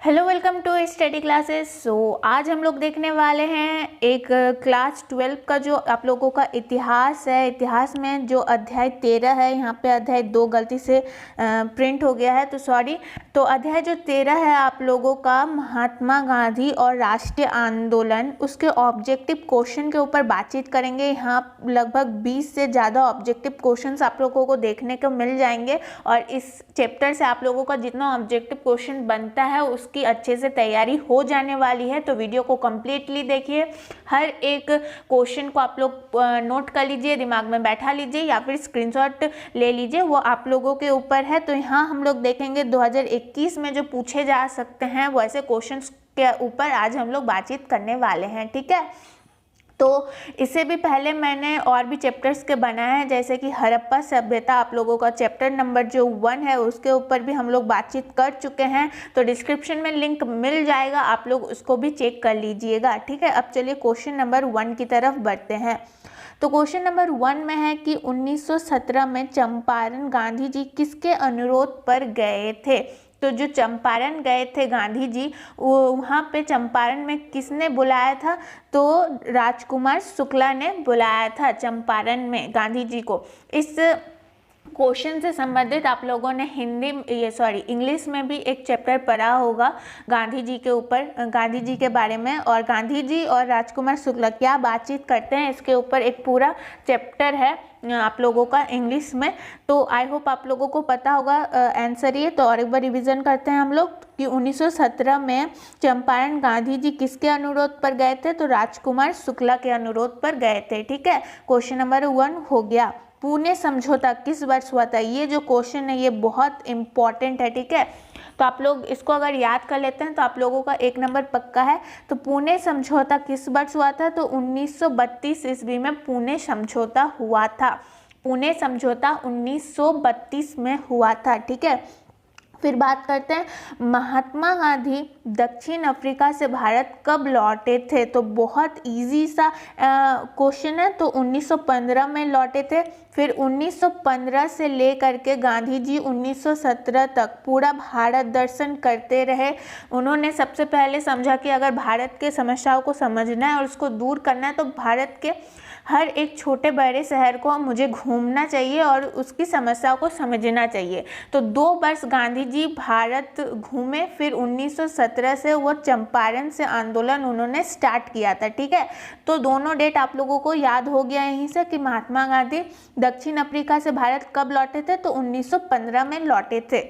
Hello, welcome to study classes. आज हम लोग देखने वाले हैं एक क्लास 12 का जो आप लोगों का इतिहास है। इतिहास में जो अध्याय 13 है, यहाँ पे अध्याय 2 गलती से प्रिंट हो गया है, तो सॉरी। तो अध्याय जो 13 है आप लोगों का महात्मा गांधी और राष्ट्रीय आंदोलन, उसके ऑब्जेक्टिव क्वेश्चन के ऊपर बातचीत करेंगे। यहाँ लगभग 20 से ज़्यादा ऑब्जेक्टिव क्वेश्चंस आप लोगों को देखने को मिल जाएंगे और इस चैप्टर से आप लोगों का जितना ऑब्जेक्टिव क्वेश्चन बनता है उसकी अच्छे से तैयारी हो जाने वाली है। तो वीडियो को कम्प्लीटली देखिए, हर एक क्वेश्चन को आप लोग नोट कर लीजिए, दिमाग में बैठा लीजिए या फिर स्क्रीनशॉट ले लीजिए, वो आप लोगों के ऊपर है। तो यहाँ हम लोग देखेंगे 2021 में जो पूछे जा सकते हैं वो ऐसे क्वेश्चन के ऊपर आज हम लोग बातचीत करने वाले हैं, ठीक है। तो इससे भी पहले मैंने और भी चैप्टर्स के बनाए हैं, जैसे कि हड़प्पा सभ्यता, आप लोगों का चैप्टर नंबर जो 1 है उसके ऊपर भी हम लोग बातचीत कर चुके हैं। तो डिस्क्रिप्शन में लिंक मिल जाएगा, आप लोग उसको भी चेक कर लीजिएगा, ठीक है। अब चलिए क्वेश्चन नंबर 1 की तरफ बढ़ते हैं। तो क्वेश्चन नंबर 1 में है कि 1917 में चंपारण गांधी जी किसके अनुरोध पर गए थे। तो जो चंपारण गए थे गांधी जी, वो वहाँ पे चंपारण में किसने बुलाया था, तो राजकुमार शुक्ला ने बुलाया था चंपारण में गांधी जी को। इस क्वेश्चन से संबंधित आप लोगों ने इंग्लिश में भी एक चैप्टर पढ़ा होगा गांधी जी के ऊपर, गांधी जी के बारे में, और गांधी जी और राजकुमार शुक्ला क्या बातचीत करते हैं इसके ऊपर एक पूरा चैप्टर है आप लोगों का इंग्लिश में। तो आई होप आप लोगों को पता होगा आंसर ये। तो और एक बार रिवीजन करते हैं हम लोग कि 1917 में चंपारण गांधी जी किसके अनुरोध पर गए थे, तो राजकुमार शुक्ला के अनुरोध पर गए थे, ठीक है। क्वेश्चन नंबर 1 हो गया। पुणे समझौता किस वर्ष हुआ था, ये जो क्वेश्चन है ये बहुत इंपॉर्टेंट है, ठीक है। तो आप लोग इसको अगर याद कर लेते हैं तो आप लोगों का 1 नंबर पक्का है। तो पुणे समझौता किस वर्ष हुआ था, तो 1932 ईस्वी में पुणे समझौता हुआ था। पुणे समझौता 1932 में हुआ था, ठीक है। फिर बात करते हैं महात्मा गांधी दक्षिण अफ्रीका से भारत कब लौटे थे। तो बहुत इजी सा क्वेश्चन है। तो 1915 में लौटे थे। फिर 1915 से लेकर के गांधी जी 1917 तक पूरा भारत दर्शन करते रहे। उन्होंने सबसे पहले समझा कि अगर भारत के समस्याओं को समझना है और उसको दूर करना है तो भारत के हर एक छोटे बड़े शहर को मुझे घूमना चाहिए और उसकी समस्याओं को समझना चाहिए। तो 2 वर्ष गांधी जी भारत घूमे। फिर 1917 से वो चंपारण से आंदोलन उन्होंने स्टार्ट किया था, ठीक है। तो दोनों डेट आप लोगों को याद हो गया यहीं से कि महात्मा गांधी दक्षिण अफ्रीका से भारत कब लौटे थे, तो 1915 में लौटे थे,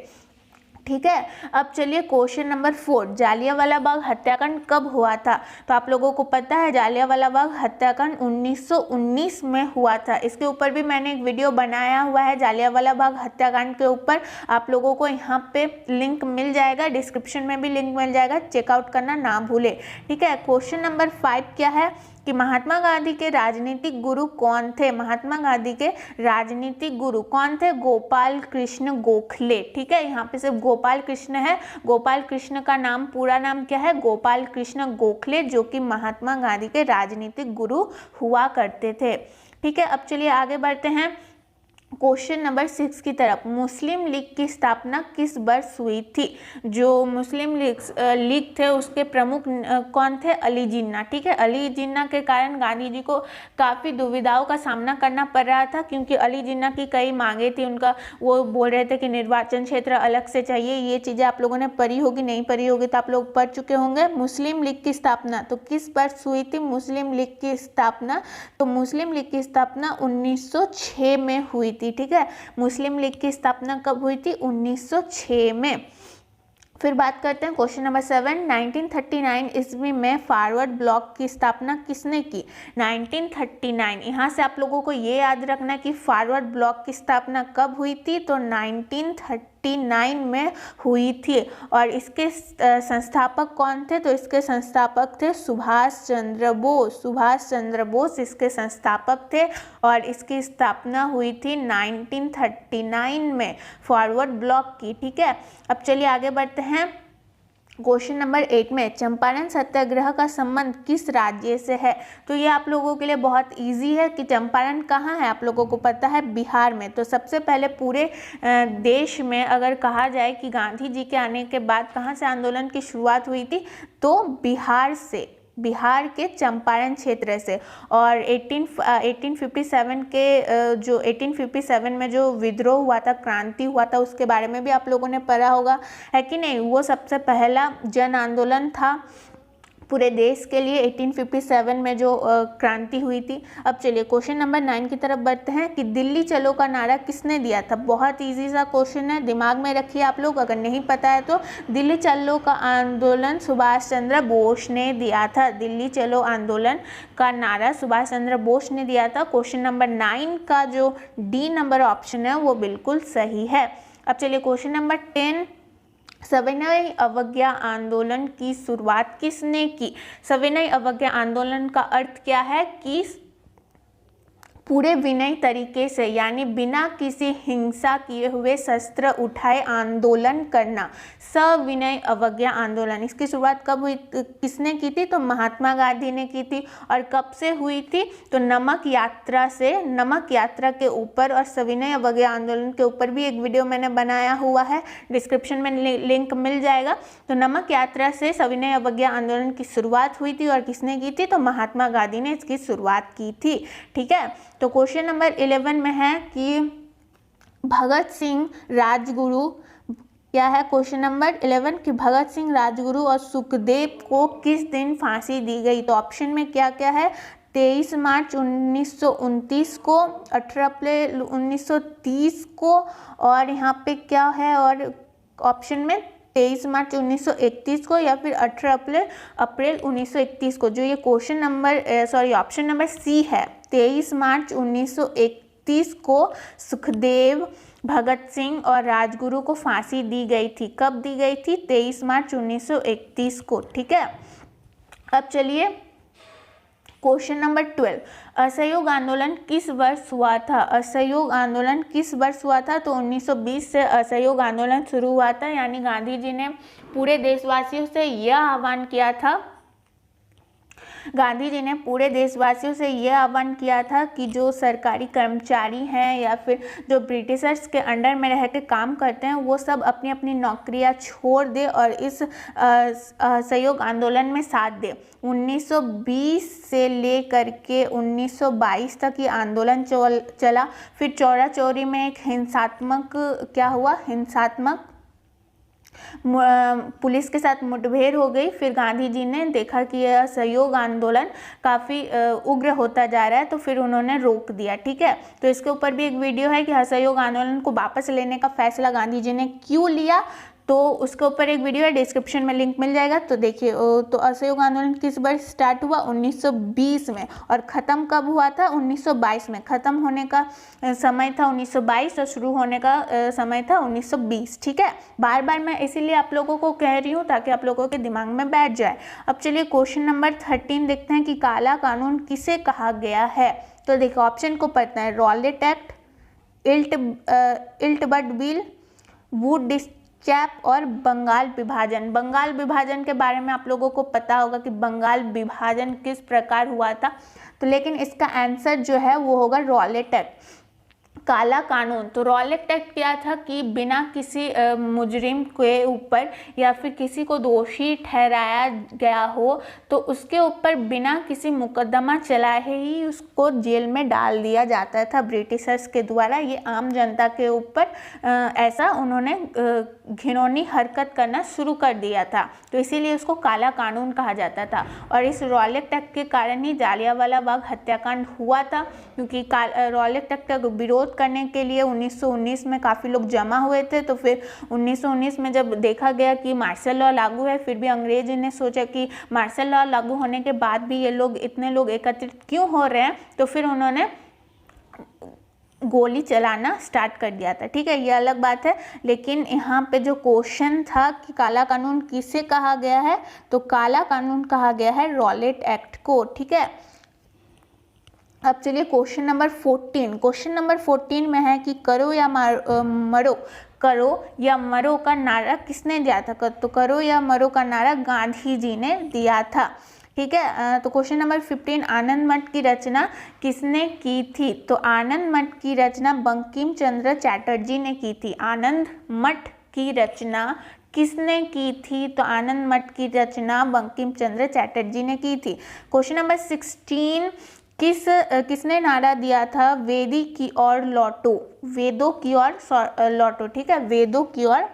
ठीक है। अब चलिए क्वेश्चन नंबर 4, जालियांवाला बाग हत्याकांड कब हुआ था। तो आप लोगों को पता है जालियांवाला बाग हत्याकांड 1919 में हुआ था। इसके ऊपर भी मैंने एक वीडियो बनाया हुआ है जालियांवाला बाग हत्याकांड के ऊपर, आप लोगों को यहाँ पे लिंक मिल जाएगा, डिस्क्रिप्शन में भी लिंक मिल जाएगा, चेकआउट करना ना भूले, ठीक है। क्वेश्चन नंबर 5 क्या है कि महात्मा गांधी के राजनीतिक गुरु कौन थे। महात्मा गांधी के राजनीतिक गुरु कौन थे, गोपाल कृष्ण गोखले, ठीक है। यहाँ पे सिर्फ गोपाल कृष्ण है। गोपाल कृष्ण का नाम, पूरा नाम क्या है, गोपाल कृष्ण गोखले, जो कि महात्मा गांधी के राजनीतिक गुरु हुआ करते थे, ठीक है। अब चलिए आगे बढ़ते हैं क्वेश्चन नंबर 6 की तरफ। मुस्लिम लीग की स्थापना किस वर्ष हुई थी। जो मुस्लिम लीग थे उसके प्रमुख कौन थे, अली जिन्ना, ठीक है। अली जिन्ना के कारण गांधी जी को काफ़ी दुविधाओं का सामना करना पड़ रहा था, क्योंकि अली जिन्ना की कई मांगे थी उनका। वो बोल रहे थे कि निर्वाचन क्षेत्र अलग से चाहिए। ये चीज़ें आप लोगों ने पढ़ी होगी, नहीं पढ़ी होगी तो आप लोग पढ़ चुके होंगे। मुस्लिम लीग की स्थापना तो किस वर्ष हुई थी मुस्लिम लीग की स्थापना, तो मुस्लिम लीग की स्थापना 1906 में हुई थी, ठीक है। मुस्लिम लीग की स्थापना कब हुई थी, 1906 में। फिर बात करते हैं क्वेश्चन नंबर 7, 1939 ईस्वी में फॉरवर्ड ब्लॉक की स्थापना किसने की। 1939, यहाँ से आप लोगों को ये याद रखना कि फॉरवर्ड ब्लॉक की स्थापना कब हुई थी, तो 1939 में हुई थी। और इसके संस्थापक कौन थे, तो इसके संस्थापक थे सुभाष चंद्र बोस। सुभाष चंद्र बोस इसके संस्थापक थे और इसकी स्थापना हुई थी 1939 में फॉरवर्ड ब्लॉक की, ठीक है। अब चलिए आगे बढ़ते हैं क्वेश्चन नंबर 8 में चंपारण सत्याग्रह का संबंध किस राज्य से है? तो ये आप लोगों के लिए बहुत इजी है कि चंपारण कहाँ है, आप लोगों को पता है बिहार में। तो सबसे पहले पूरे देश में अगर कहा जाए कि गांधी जी के आने के बाद कहाँ से आंदोलन की शुरुआत हुई थी, तो बिहार से, बिहार के चंपारण क्षेत्र से। और 1857 के जो 1857 में जो विद्रोह हुआ था, क्रांति हुआ था, उसके बारे में भी आप लोगों ने पढ़ा होगा, है कि नहीं। वो सबसे पहला जन आंदोलन था पूरे देश के लिए 1857 में जो क्रांति हुई थी। अब चलिए क्वेश्चन नंबर 9 की तरफ बढ़ते हैं कि दिल्ली चलो का नारा किसने दिया था? बहुत इजी सा क्वेश्चन है, दिमाग में रखिए आप लोग, अगर नहीं पता है तो। दिल्ली चलो का आंदोलन सुभाष चंद्र बोस ने दिया था। दिल्ली चलो आंदोलन का नारा सुभाष चंद्र बोस ने दिया था। क्वेश्चन नंबर 9 का जो डी नंबर ऑप्शन है वो बिल्कुल सही है। अब चलिए क्वेश्चन नंबर 10, सविनय अवज्ञा आंदोलन की शुरुआत किसने की? सविनय अवज्ञा आंदोलन का अर्थ क्या है कि पूरे विनय तरीके से, यानी बिना किसी हिंसा किए हुए शस्त्र उठाए आंदोलन करना, सविनय अवज्ञा आंदोलन। इसकी शुरुआत कब हुई, किसने की थी? तो महात्मा गांधी ने की थी। और कब से हुई थी? तो नमक यात्रा से, नमक यात्रा के ऊपर और सविनय अवज्ञा आंदोलन के ऊपर भी एक वीडियो मैंने बनाया हुआ है, डिस्क्रिप्शन में लिंक मिल जाएगा। तो नमक यात्रा से सविनय अवज्ञा आंदोलन की शुरुआत हुई थी और किसने की थी? तो महात्मा गांधी ने इसकी शुरुआत की थी। ठीक है, तो क्वेश्चन नंबर 11 में है कि भगत सिंह राजगुरु क्या है? क्वेश्चन नंबर 11 कि भगत सिंह राजगुरु और सुखदेव को किस दिन फांसी दी गई? तो ऑप्शन में क्या क्या है? 23 मार्च 1929 को, 18 अप्रैल 1930 को, और यहाँ पे क्या है, और ऑप्शन में 23 मार्च 1931 को, या फिर 18 अप्रैल 1931 को। जो ये question number option number C है, 23 मार्च 1931 को सुखदेव, भगत सिंह और राजगुरु को फांसी दी गई थी। कब दी गई थी? 23 मार्च 1931 को। ठीक है, अब चलिए क्वेश्चन नंबर 12, असहयोग आंदोलन किस वर्ष हुआ था? असहयोग आंदोलन किस वर्ष हुआ था? तो 1920 से असहयोग आंदोलन शुरू हुआ था, यानी गांधी जी ने पूरे देशवासियों से यह आह्वान किया था, गांधी जी ने पूरे देशवासियों से यह आह्वान किया था कि जो सरकारी कर्मचारी हैं या फिर जो ब्रिटिशर्स के अंडर में रह के काम करते हैं, वो सब अपनी अपनी नौकरियां छोड़ दे और इस असहयोग आंदोलन में साथ दे। 1920 से लेकर के 1922 तक ये आंदोलन चला। फिर चौरा चौरी में एक हिंसात्मक क्या हुआ, हिंसात्मक पुलिस के साथ मुठभेड़ हो गई। फिर गांधी जी ने देखा कि यह असहयोग आंदोलन काफ़ी उग्र होता जा रहा है, तो फिर उन्होंने रोक दिया। ठीक है, तो इसके ऊपर भी एक वीडियो है कि असहयोग आंदोलन को वापस लेने का फैसला गांधी जी ने क्यों लिया, तो उसके ऊपर एक वीडियो है, डिस्क्रिप्शन में लिंक मिल जाएगा। तो देखिए, तो असहयोग आंदोलन किस वर्ष स्टार्ट हुआ? 1920 में, और ख़त्म कब हुआ था? 1922 में। ख़त्म होने का समय था 1922 और शुरू होने का समय था 1920। ठीक है, बार बार मैं इसीलिए आप लोगों को कह रही हूँ ताकि आप लोगों के दिमाग में बैठ जाए। अब चलिए क्वेश्चन नंबर 13 देखते हैं कि काला कानून किसे कहा गया है। तो देखिए ऑप्शन को पढ़ते हैं, Rowlatt act, Ilbert bill, Wood चैप और बंगाल विभाजन। बंगाल विभाजन के बारे में आप लोगों को पता होगा कि बंगाल विभाजन किस प्रकार हुआ था, तो लेकिन इसका आंसर जो है वो होगा रॉलेट एक्ट, काला कानून। तो रॉलेट एक्ट क्या था कि बिना किसी मुजरिम के ऊपर या फिर किसी को दोषी ठहराया गया हो तो उसके ऊपर बिना किसी मुकदमा चलाए ही उसको जेल में डाल दिया जाता था ब्रिटिशर्स के द्वारा। ये आम जनता के ऊपर ऐसा उन्होंने घिनौनी हरकत करना शुरू कर दिया था, तो इसीलिए उसको काला कानून कहा जाता था। और इस रॉलेट एक्ट के कारण ही जालियांवाला बाग हत्याकांड हुआ था, क्योंकि रॉलेट एक्ट का विरोध करने के लिए 1919 में काफ़ी लोग जमा हुए थे। तो फिर 1919 में जब देखा गया कि मार्शल लॉ लागू है, फिर भी अंग्रेज ने सोचा कि मार्शल लॉ लागू होने के बाद भी ये लोग इतने लोग एकत्रित क्यों हो रहे हैं, तो फिर उन्होंने गोली चलाना स्टार्ट कर दिया था। ठीक है, ये अलग बात है, लेकिन यहाँ पे जो क्वेश्चन था कि काला कानून किसे कहा गया है, तो काला कानून कहा गया है रॉलेट एक्ट को। ठीक है, अब चलिए क्वेश्चन नंबर 14। क्वेश्चन नंबर 14 में है कि करो या मरो करो या मरो का नारा किसने दिया था? तो करो या मरो का नारा गांधी जी ने दिया था। ठीक है, तो क्वेश्चन नंबर 15, आनंद मठ की रचना किसने की थी? तो आनंद मठ की रचना बंकिम चंद्र चटर्जी ने की थी। आनंद मठ की रचना किसने की थी? तो आनंद मठ की रचना बंकिम चंद्र चटर्जी ने की थी। क्वेश्चन नंबर 16, किसने नारा दिया था वेदी की ओर लौटो? वेदों की ओर लौटो। ठीक है, वेदों की ओर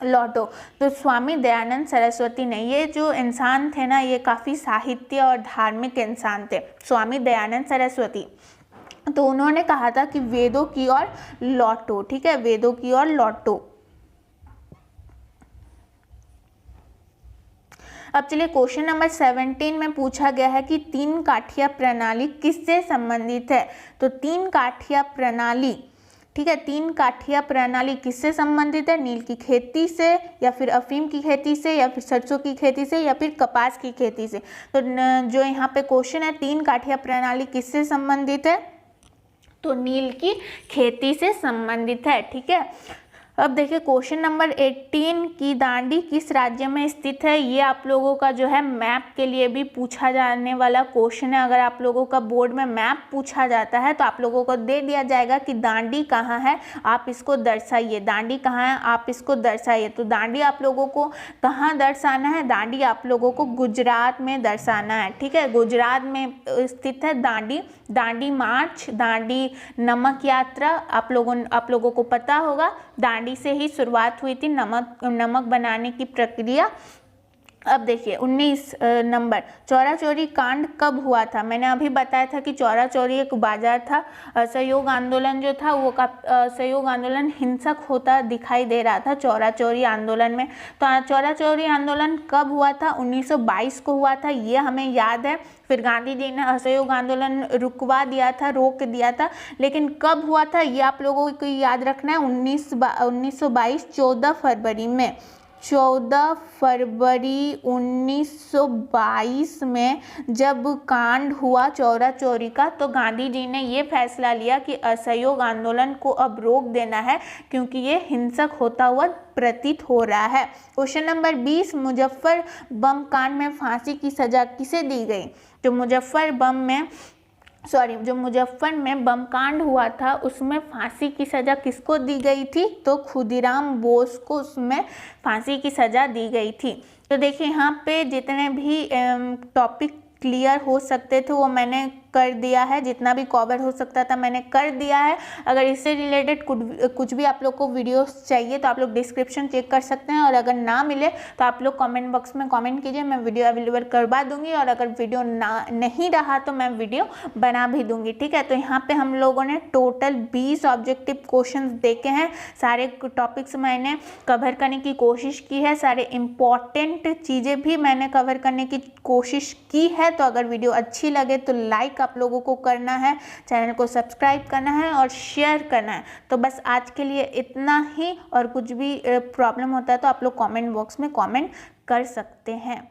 लौटो। तो स्वामी दयानंद सरस्वती ने, ये जो इंसान थे ना, ये काफ़ी साहित्य और धार्मिक इंसान थे, स्वामी दयानंद सरस्वती। तो उन्होंने कहा था कि वेदों की ओर लौटो। ठीक है, वेदों की ओर लौटो। अब चलिए क्वेश्चन नंबर 17 में पूछा गया है कि तीन काठिया प्रणाली किससे संबंधित है? तो तीन काठिया प्रणाली, ठीक है, तीन काठिया प्रणाली किससे संबंधित है? नील की खेती से, या फिर अफीम की खेती से, या फिर सरसों की खेती से, या फिर कपास की खेती से। तो जो यहाँ पे क्वेश्चन है, तीन काठिया प्रणाली किससे संबंधित है? तो नील की खेती से संबंधित है। ठीक है, अब देखिए क्वेश्चन नंबर 18 की दांडी किस राज्य में स्थित है? ये आप लोगों का जो है मैप के लिए भी पूछा जाने वाला क्वेश्चन है। अगर आप लोगों का बोर्ड में मैप पूछा जाता है तो आप लोगों को दे दिया जाएगा कि दांडी कहाँ है, आप इसको दर्शाइए। दांडी कहाँ है, आप इसको दर्शाइए। तो दांडी आप लोगों को कहाँ दर्शाना है? दांडी आप लोगों को गुजरात में दर्शाना है। ठीक है, गुजरात में स्थित है दांडी। दांडी मार्च, दांडी नमक यात्रा, आप लोगों को पता होगा, दांडी से ही शुरुआत हुई थी नमक बनाने की प्रक्रिया। अब देखिए 19 नंबर, चौरा चौरी कांड कब हुआ था? मैंने अभी बताया था कि चौरा चौरी एक बाजार था। असहयोग आंदोलन जो था वो असहयोग आंदोलन हिंसक होता दिखाई दे रहा था चौरा चौरी आंदोलन में। तो चौरा चौरी आंदोलन कब हुआ था? 1922 को हुआ था, ये हमें याद है। फिर गांधी जी ने असहयोग आंदोलन रुकवा दिया था, रोक दिया था, लेकिन कब हुआ था ये आप लोगों को याद रखना है। 1922 14 फरवरी में, 14 फरवरी 1922 में जब कांड हुआ चौरा चौरी का, तो गांधी जी ने ये फैसला लिया कि असहयोग आंदोलन को अब रोक देना है, क्योंकि ये हिंसक होता हुआ प्रतीत हो रहा है। क्वेश्चन नंबर 20, मुजफ्फर बम कांड में फांसी की सजा किसे दी गई? जो मुजफ्फर में बम कांड हुआ था उसमें फांसी की सज़ा किसको दी गई थी? तो खुदीराम बोस को उसमें फांसी की सज़ा दी गई थी। तो देखिए यहाँ पे जितने भी टॉपिक क्लियर हो सकते थे वो मैंने कर दिया है, जितना भी कवर हो सकता था मैंने कर दिया है। अगर इससे रिलेटेड कुछ भी आप लोग को वीडियोस चाहिए तो आप लोग डिस्क्रिप्शन चेक कर सकते हैं, और अगर ना मिले तो आप लोग कमेंट बॉक्स में कमेंट कीजिए, मैं वीडियो अवेलेबल करवा दूंगी। और अगर वीडियो नहीं रहा तो मैं वीडियो बना भी दूंगी। ठीक है, तो यहाँ पे हम लोगों ने टोटल 20 ऑब्जेक्टिव क्वेश्चन देखे हैं। सारे टॉपिक्स मैंने कवर करने की कोशिश की है, सारे इम्पॉर्टेंट चीज़ें भी मैंने कवर करने की कोशिश की है। तो अगर वीडियो अच्छी लगे तो लाइक आप लोगों को करना है, चैनल को सब्सक्राइब करना है और शेयर करना है। तो बस आज के लिए इतना ही, और कुछ भी प्रॉब्लम होता है तो आप लोग कमेंट बॉक्स में कमेंट कर सकते हैं।